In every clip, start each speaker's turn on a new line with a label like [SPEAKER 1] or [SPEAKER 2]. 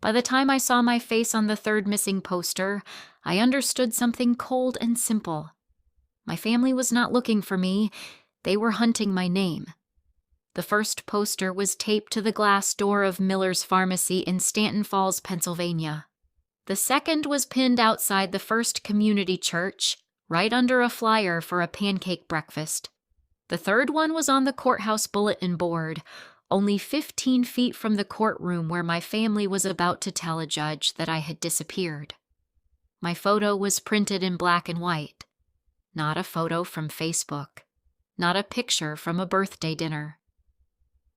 [SPEAKER 1] By the time I saw my face on the third missing poster, I understood something cold and simple. My family was not looking for me. They were hunting my name. The first poster was taped to the glass door of Miller's Pharmacy in Stanton Falls, Pennsylvania. The second was pinned outside the First Community Church, right under a flyer for a pancake breakfast. The third one was on the courthouse bulletin board, only 15 feet from the courtroom where my family was about to tell a judge that I had disappeared. My photo was printed in black and white. Not a photo from Facebook. Not a picture from a birthday dinner.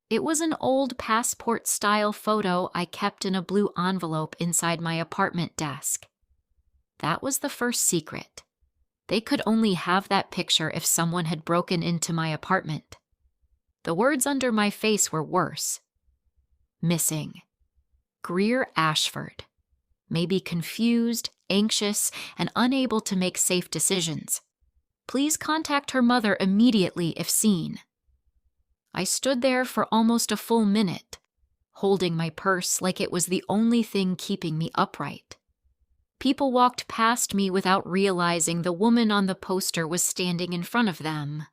[SPEAKER 1] It was an old passport-style photo I kept in a blue envelope inside my apartment desk. That was the first secret. They could only have that picture if someone had broken into my apartment. The words under my face were worse. Missing. Greer Ashford. Maybe confused, anxious, and unable to make safe decisions. Please contact her mother immediately if seen. I stood there for almost a full minute, holding my purse like it was the only thing keeping me upright. People walked past me without realizing the woman on the poster was standing in front of them.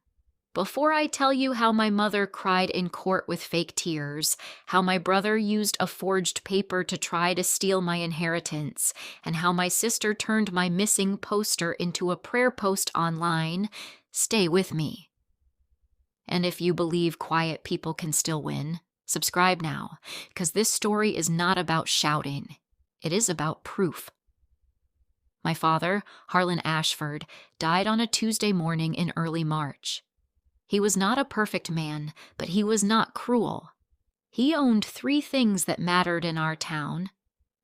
[SPEAKER 1] Before I tell you how my mother cried in court with fake tears, how my brother used a forged paper to try to steal my inheritance, and how my sister turned my missing poster into a prayer post online, stay with me. And if you believe quiet people can still win, subscribe now, because this story is not about shouting. It is about proof. My father, Harlan Ashford, died on a Tuesday morning in early March. He was not a perfect man, but he was not cruel. He owned 3 things that mattered in our town: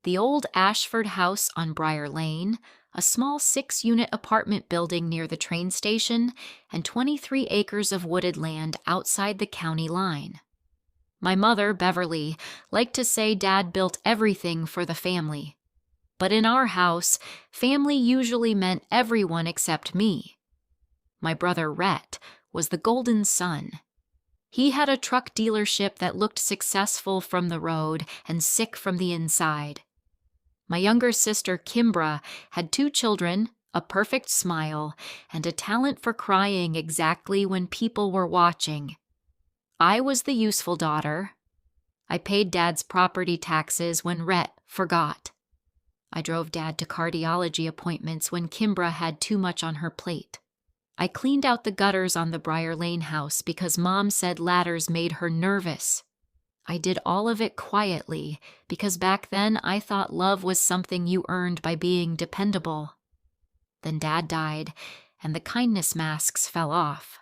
[SPEAKER 1] the old Ashford house on Briar Lane, a small 6-unit apartment building near the train station, and 23 acres of wooded land outside the county line. My mother, Beverly, liked to say Dad built everything for the family. But in our house, family usually meant everyone except me. My brother, Rhett, was the golden son. He had a truck dealership that looked successful from the road and sick from the inside. My younger sister, Kimbra, had 2 children, a perfect smile, and a talent for crying exactly when people were watching. I was the useful daughter. I paid Dad's property taxes when Rhett forgot. I drove Dad to cardiology appointments when Kimbra had too much on her plate. I cleaned out the gutters on the Briar Lane house because Mom said ladders made her nervous. I did all of it quietly because back then I thought love was something you earned by being dependable. Then Dad died, and the kindness masks fell off.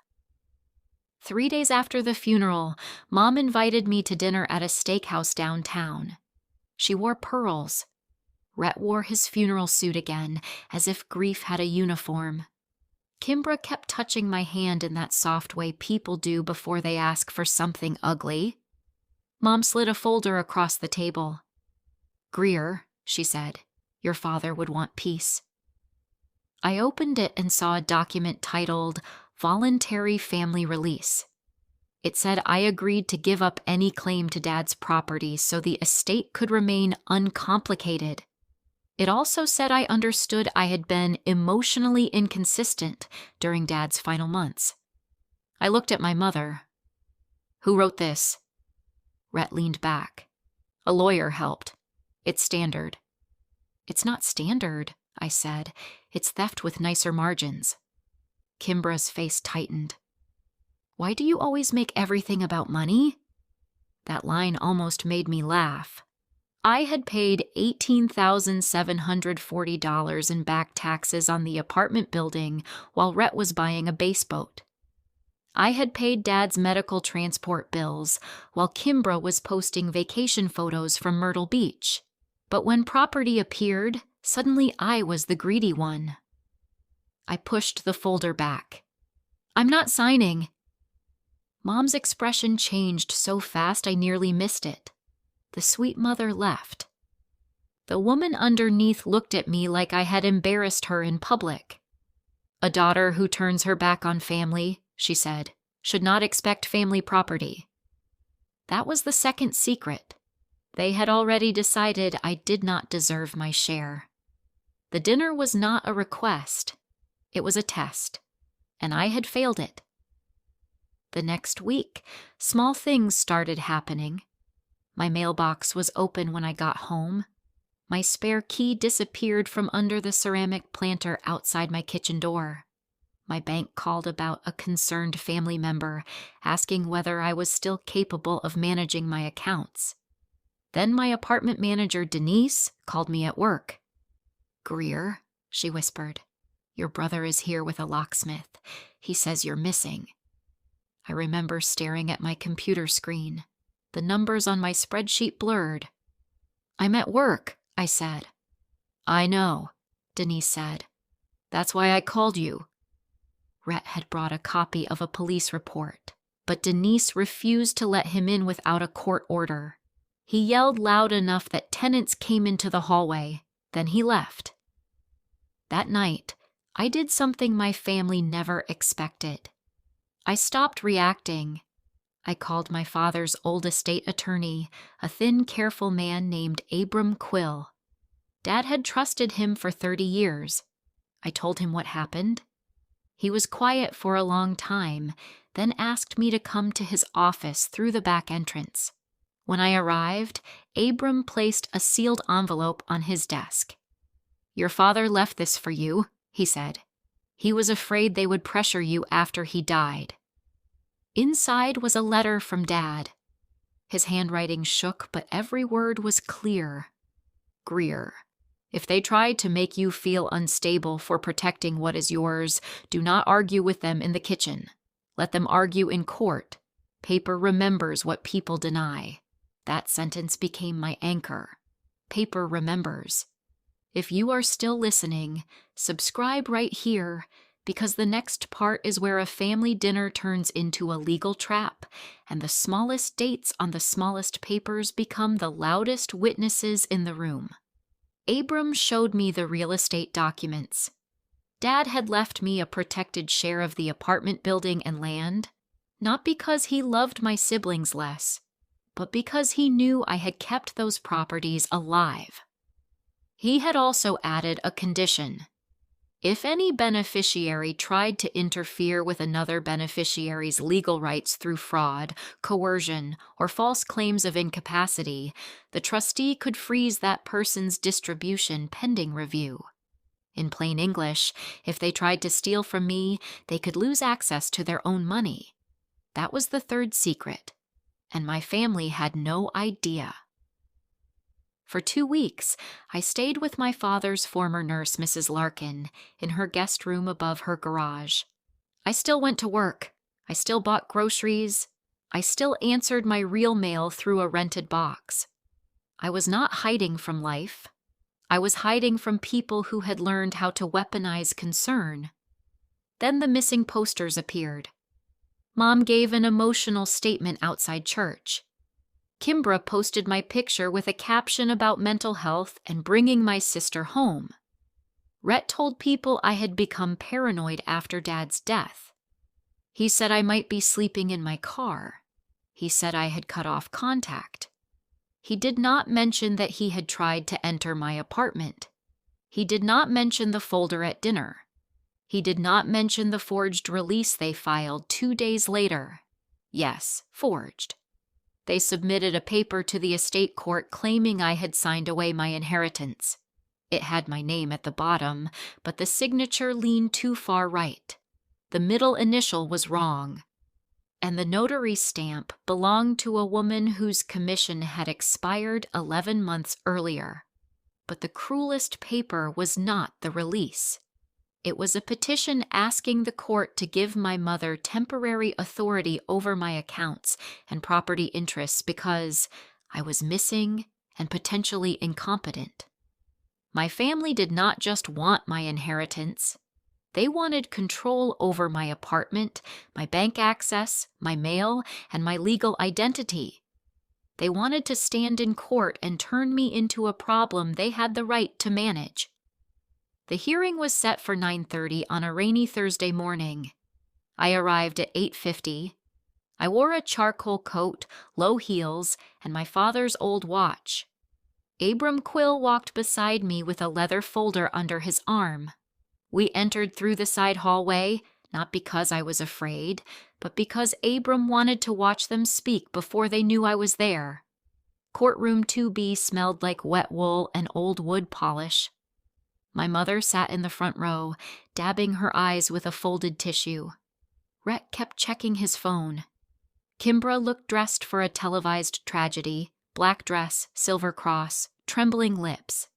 [SPEAKER 1] 3 days after the funeral, Mom invited me to dinner at a steakhouse downtown. She wore pearls. Rhett wore his funeral suit again, as if grief had a uniform. Kimbra kept touching my hand in that soft way people do before they ask for something ugly. Mom slid a folder across the table. "Greer," she said, "your father would want peace." I opened it and saw a document titled Voluntary Family Release. It said I agreed to give up any claim to Dad's property so the estate could remain uncomplicated. It also said I understood I had been emotionally inconsistent during Dad's final months. I looked at my mother. "Who wrote this?" Rhett leaned back. "A lawyer helped. It's standard." "It's not standard," I said. "It's theft with nicer margins." Kimbra's face tightened. "Why do you always make everything about money?" That line almost made me laugh. I had paid $18,740 in back taxes on the apartment building while Rhett was buying a base boat. I had paid Dad's medical transport bills while Kimbra was posting vacation photos from Myrtle Beach. But when property appeared, suddenly I was the greedy one. I pushed the folder back. "I'm not signing." Mom's expression changed so fast I nearly missed it. The sweet mother left. The woman underneath looked at me like I had embarrassed her in public. "A daughter who turns her back on family," she said, "should not expect family property." That was the second secret. They had already decided I did not deserve my share. The dinner was not a request. It was a test, and I had failed it. The next week, small things started happening. My mailbox was open when I got home. My spare key disappeared from under the ceramic planter outside my kitchen door. My bank called about a concerned family member, asking whether I was still capable of managing my accounts. Then my apartment manager, Denise, called me at work. "Greer," she whispered, "your brother is here with a locksmith. He says you're missing." I remember staring at my computer screen. The numbers on my spreadsheet blurred. "I'm at work," I said. "I know," Denise said. "That's why I called you." Rhett had brought a copy of a police report, but Denise refused to let him in without a court order. He yelled loud enough that tenants came into the hallway. Then he left. That night, I did something my family never expected. I stopped reacting. I called my father's old estate attorney, a thin, careful man named Abram Quill. Dad had trusted him for 30 years. I told him what happened. He was quiet for a long time, then asked me to come to his office through the back entrance. When I arrived, Abram placed a sealed envelope on his desk. "Your father left this for you," he said. "He was afraid they would pressure you after he died." Inside was a letter from Dad. His handwriting shook, but every word was clear. "Greer, if they try to make you feel unstable for protecting what is yours, do not argue with them in the kitchen. Let them argue in court. Paper remembers what people deny." That sentence became my anchor. Paper remembers. If you are still listening, subscribe right here, because the next part is where a family dinner turns into a legal trap, and the smallest dates on the smallest papers become the loudest witnesses in the room. Abram showed me the real estate documents. Dad had left me a protected share of the apartment building and land, not because he loved my siblings less, but because he knew I had kept those properties alive. He had also added a condition. If any beneficiary tried to interfere with another beneficiary's legal rights through fraud, coercion, or false claims of incapacity, the trustee could freeze that person's distribution pending review. In plain English, if they tried to steal from me, they could lose access to their own money. That was the third secret, and my family had no idea. For 2 weeks, I stayed with my father's former nurse, Mrs. Larkin, in her guest room above her garage. I still went to work. I still bought groceries. I still answered my real mail through a rented box. I was not hiding from life. I was hiding from people who had learned how to weaponize concern. Then the missing posters appeared. Mom gave an emotional statement outside church. Kimbra posted my picture with a caption about mental health and bringing my sister home. Rhett told people I had become paranoid after Dad's death. He said I might be sleeping in my car. He said I had cut off contact. He did not mention that he had tried to enter my apartment. He did not mention the folder at dinner. He did not mention the forged release they filed 2 days later. Yes, forged. They submitted a paper to the estate court claiming I had signed away my inheritance. It had my name at the bottom, but the signature leaned too far right. The middle initial was wrong. And the notary stamp belonged to a woman whose commission had expired 11 months earlier. But the cruelest paper was not the release. It was a petition asking the court to give my mother temporary authority over my accounts and property interests because I was missing and potentially incompetent. My family did not just want my inheritance. They wanted control over my apartment, my bank access, my mail, and my legal identity. They wanted to stand in court and turn me into a problem they had the right to manage. The hearing was set for 9:30 on a rainy Thursday morning. I arrived at 8:50. I wore a charcoal coat, low heels, and my father's old watch. Abram Quill walked beside me with a leather folder under his arm. We entered through the side hallway, not because I was afraid, but because Abram wanted to watch them speak before they knew I was there. Courtroom 2B smelled like wet wool and old wood polish. My mother sat in the front row, dabbing her eyes with a folded tissue. Rhett kept checking his phone. Kimbra looked dressed for a televised tragedy, black dress, silver cross, trembling lips.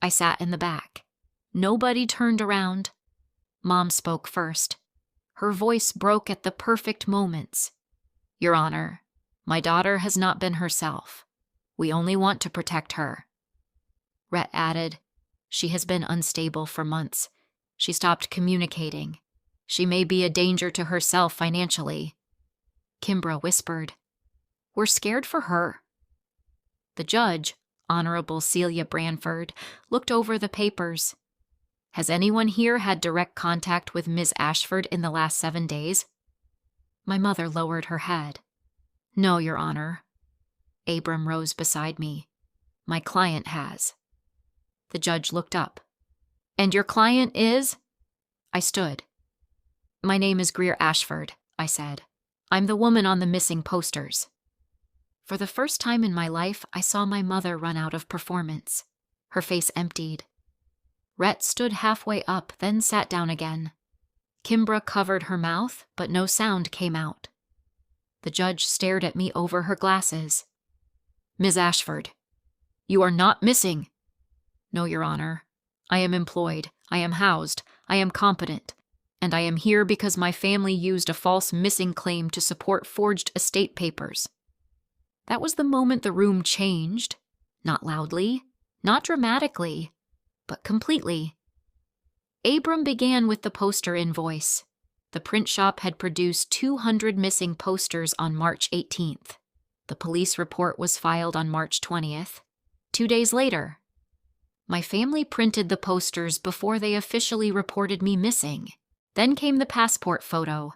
[SPEAKER 1] I sat in the back. Nobody turned around. Mom spoke first. Her voice broke at the perfect moments. "Your Honor, my daughter has not been herself. We only want to protect her." Rhett added, "She has been unstable for months. She stopped communicating. She may be a danger to herself financially." Kimbra whispered, "We're scared for her." The judge, Honorable Celia Branford, looked over the papers. "Has anyone here had direct contact with Ms. Ashford in the last 7 days?" My mother lowered her head. "No, Your Honor." Abram rose beside me. "My client has." The judge looked up. "And your client is?" I stood. "My name is Greer Ashford," I said. "I'm the woman on the missing posters." For the first time in my life, I saw my mother run out of performance. Her face emptied. Rhett stood halfway up, then sat down again. Kimbra covered her mouth, but no sound came out. The judge stared at me over her glasses. "Ms. Ashford, you are not missing." "No, Your Honor. I am employed, I am housed, I am competent, and I am here because my family used a false missing claim to support forged estate papers." That was the moment the room changed. Not loudly, not dramatically, but completely. Abram began with the poster invoice. The print shop had produced 200 missing posters on March 18th. The police report was filed on March 20th. 2 days later. My family printed the posters before they officially reported me missing. Then came the passport photo.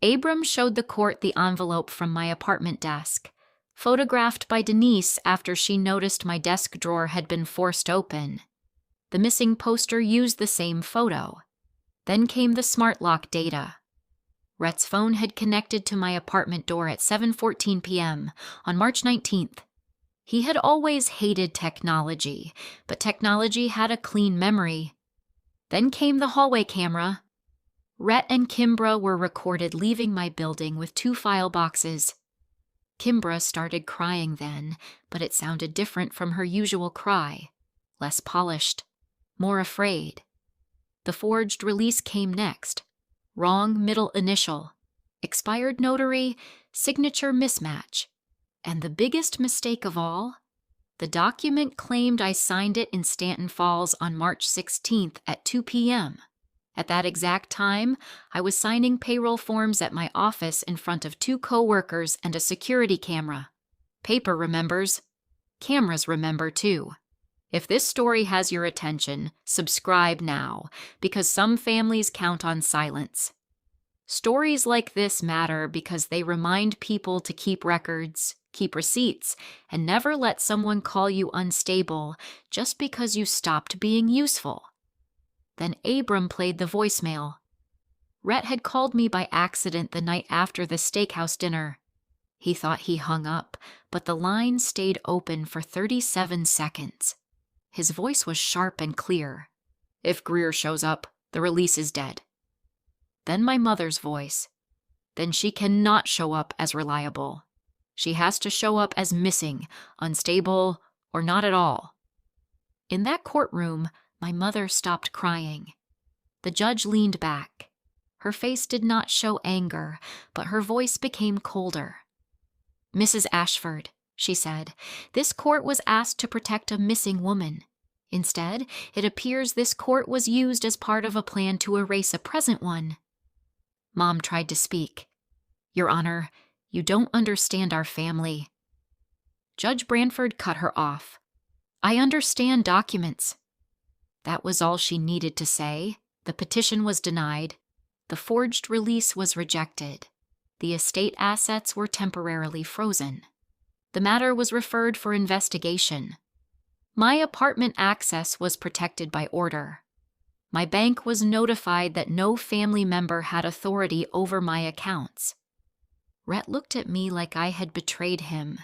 [SPEAKER 1] Abram showed the court the envelope from my apartment desk, photographed by Denise after she noticed my desk drawer had been forced open. The missing poster used the same photo. Then came the smart lock data. Rhett's phone had connected to my apartment door at 7:14 p.m. on March 19th. He had always hated technology, but technology had a clean memory. Then came the hallway camera. Rhett and Kimbra were recorded leaving my building with 2 file boxes. Kimbra started crying then, but it sounded different from her usual cry. Less polished, more afraid. The forged release came next. Wrong middle initial. Expired notary, signature mismatch. And the biggest mistake of all, the document claimed I signed it in Stanton Falls on March 16th at 2 p.m. At that exact time, I was signing payroll forms at my office in front of 2 co-workers and a security camera. Paper remembers. Cameras remember too. If this story has your attention, subscribe now, because some families count on silence. Stories like this matter because they remind people to keep records, keep receipts, and never let someone call you unstable just because you stopped being useful. Then Abram played the voicemail. Rhett had called me by accident the night after the steakhouse dinner. He thought he hung up, but the line stayed open for 37 seconds. His voice was sharp and clear. "If Greer shows up, the release is dead." Then my mother's voice. "Then she cannot show up as reliable. She has to show up as missing, unstable, or not at all." In that courtroom, my mother stopped crying. The judge leaned back. Her face did not show anger, but her voice became colder. "Mrs. Ashford," she said, "this court was asked to protect a missing woman. Instead, it appears this court was used as part of a plan to erase a present one." Mom tried to speak. "Your Honor, you don't understand our family." Judge Branford cut her off. "I understand documents." That was all she needed to say. The petition was denied. The forged release was rejected. The estate assets were temporarily frozen. The matter was referred for investigation. My apartment access was protected by order. My bank was notified that no family member had authority over my accounts. Rhett looked at me like I had betrayed him.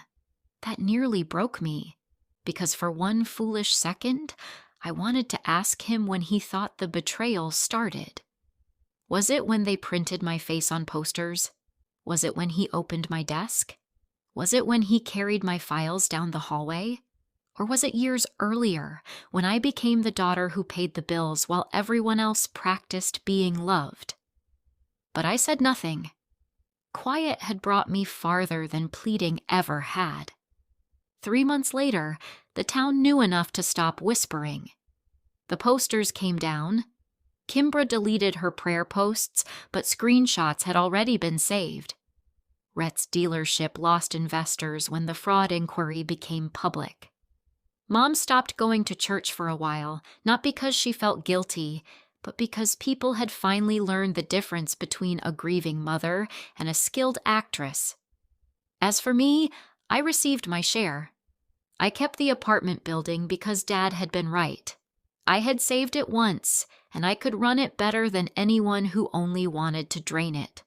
[SPEAKER 1] That nearly broke me, because for one foolish second, I wanted to ask him when he thought the betrayal started. Was it when they printed my face on posters? Was it when he opened my desk? Was it when he carried my files down the hallway? Or was it years earlier, when I became the daughter who paid the bills while everyone else practiced being loved? But I said nothing. Quiet had brought me farther than pleading ever had. 3 months later, the town knew enough to stop whispering. The posters came down. Kimbra deleted her prayer posts, but screenshots had already been saved. Rhett's dealership lost investors when the fraud inquiry became public. Mom stopped going to church for a while, not because she felt guilty, but because people had finally learned the difference between a grieving mother and a skilled actress. As for me, I received my share. I kept the apartment building because Dad had been right. I had saved it once, and I could run it better than anyone who only wanted to drain it.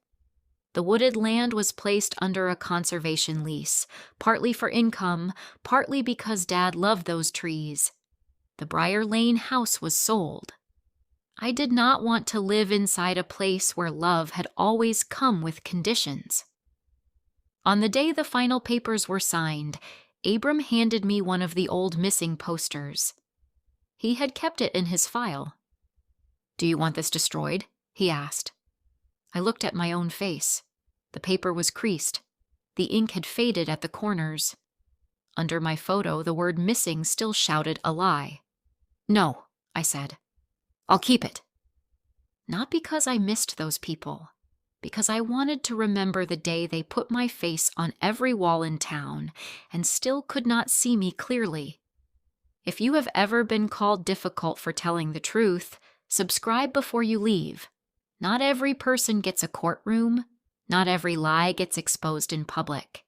[SPEAKER 1] The wooded land was placed under a conservation lease, partly for income, partly because Dad loved those trees. The Briar Lane house was sold. I did not want to live inside a place where love had always come with conditions. On the day the final papers were signed, Abram handed me one of the old missing posters. He had kept it in his file. "Do you want this destroyed?" he asked. I looked at my own face. The paper was creased. The ink had faded at the corners. Under my photo, the word missing still shouted a lie. "No," I said. "I'll keep it." Not because I missed those people, because I wanted to remember the day they put my face on every wall in town and still could not see me clearly. If you have ever been called difficult for telling the truth, subscribe before you leave. Not every person gets a courtroom. Not every lie gets exposed in public.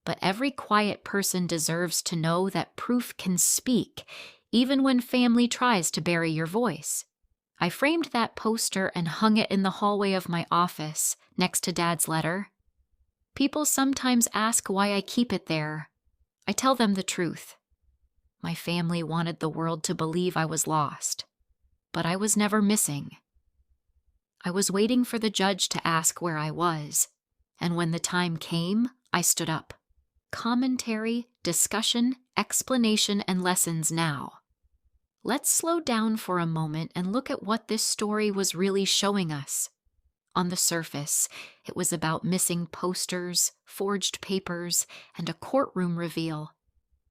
[SPEAKER 1] But every quiet person deserves to know that proof can speak, even when family tries to bury your voice. I framed that poster and hung it in the hallway of my office, next to Dad's letter. People sometimes ask why I keep it there. I tell them the truth. My family wanted the world to believe I was lost, but I was never missing. I was waiting for the judge to ask where I was, and when the time came, I stood up. Commentary, discussion, explanation, and lessons now. Let's slow down for a moment and look at what this story was really showing us. On the surface, it was about missing posters, forged papers, and a courtroom reveal.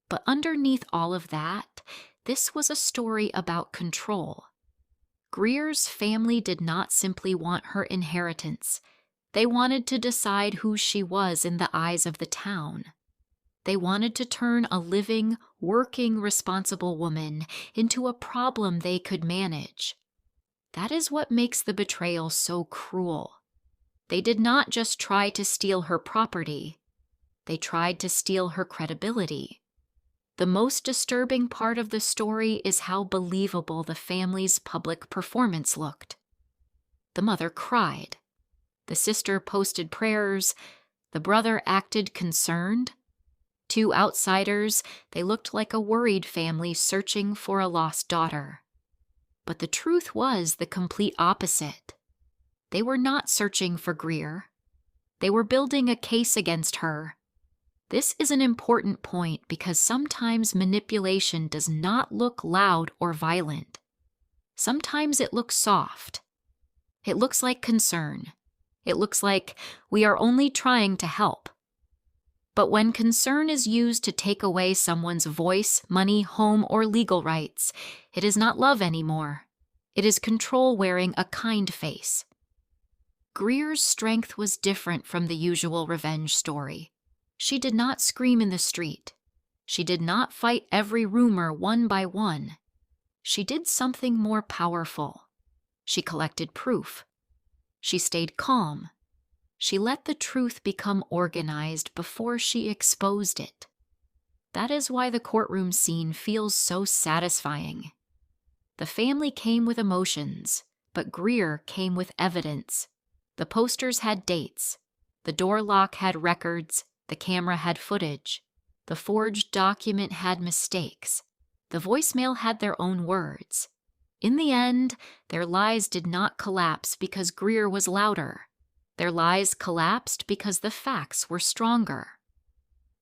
[SPEAKER 1] But underneath all of that, this was a story about control. Greer's family did not simply want her inheritance. They wanted to decide who she was in the eyes of the town. They wanted to turn a living, working, responsible woman into a problem they could manage. That is what makes the betrayal so cruel. They did not just try to steal her property. They tried to steal her credibility. The most disturbing part of the story is how believable the family's public performance looked. The mother cried. The sister posted prayers. The brother acted concerned. To outsiders, they looked like a worried family searching for a lost daughter. But the truth was the complete opposite. They were not searching for Greer. They were building a case against her. This is an important point because sometimes manipulation does not look loud or violent. Sometimes it looks soft. It looks like concern. It looks like we are only trying to help. But when concern is used to take away someone's voice, money, home, or legal rights, it is not love anymore. It is control wearing a kind face. Greer's strength was different from the usual revenge story. She did not scream in the street. She did not fight every rumor one by one. She did something more powerful. She collected proof. She stayed calm. She let the truth become organized before she exposed it. That is why the courtroom scene feels so satisfying. The family came with emotions, but Greer came with evidence. The posters had dates. The door lock had records. The camera had footage. The forged document had mistakes. The voicemail had their own words. In the end, their lies did not collapse because Greer was louder. Their lies collapsed because the facts were stronger.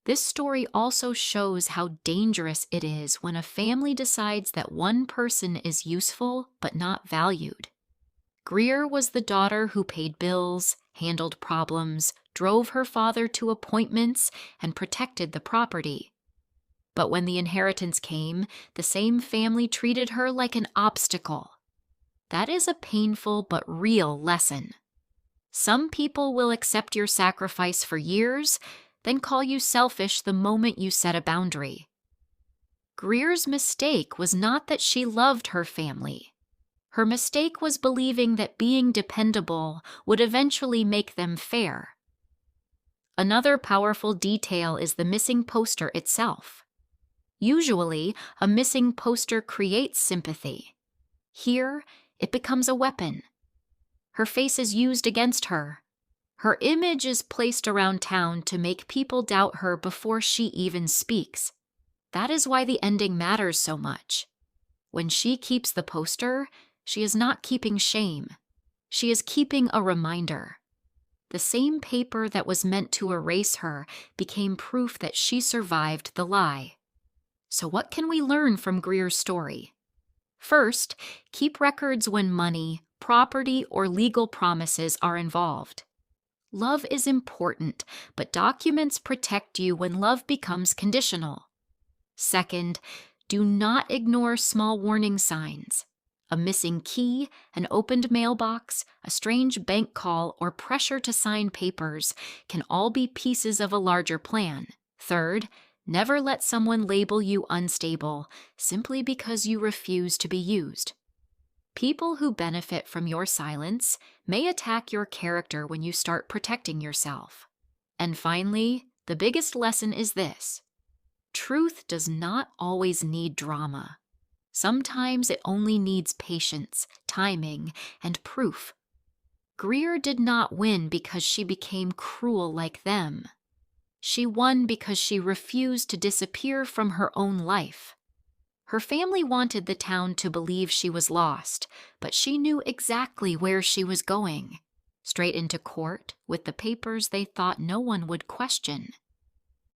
[SPEAKER 1] This story also shows how dangerous it is when a family decides that one person is useful but not valued. Greer was the daughter who paid bills, handled problems, drove her father to appointments, and protected the property. But when the inheritance came, the same family treated her like an obstacle. That is a painful but real lesson. Some people will accept your sacrifice for years, then call you selfish the moment you set a boundary. Greer's mistake was not that she loved her family. Her mistake was believing that being dependable would eventually make them fair. Another powerful detail is the missing poster itself. Usually, a missing poster creates sympathy. Here, it becomes a weapon. Her face is used against her. Her image is placed around town to make people doubt her before she even speaks. That is why the ending matters so much. When she keeps the poster, she is not keeping shame. She is keeping a reminder. The same paper that was meant to erase her became proof that she survived the lie. So what can we learn from Greer's story? First, keep records when money, property, or legal promises are involved. Love is important, but documents protect you when love becomes conditional. Second, do not ignore small warning signs. A missing key, an opened mailbox, a strange bank call, or pressure to sign papers can all be pieces of a larger plan. Third, never let someone label you unstable simply because you refuse to be used. People who benefit from your silence may attack your character when you start protecting yourself. And finally, the biggest lesson is this: truth does not always need drama. Sometimes it only needs patience, timing, and proof. Greer did not win because she became cruel like them. She won because she refused to disappear from her own life. Her family wanted the town to believe she was lost, but she knew exactly where she was going. Straight into court with the papers they thought no one would question.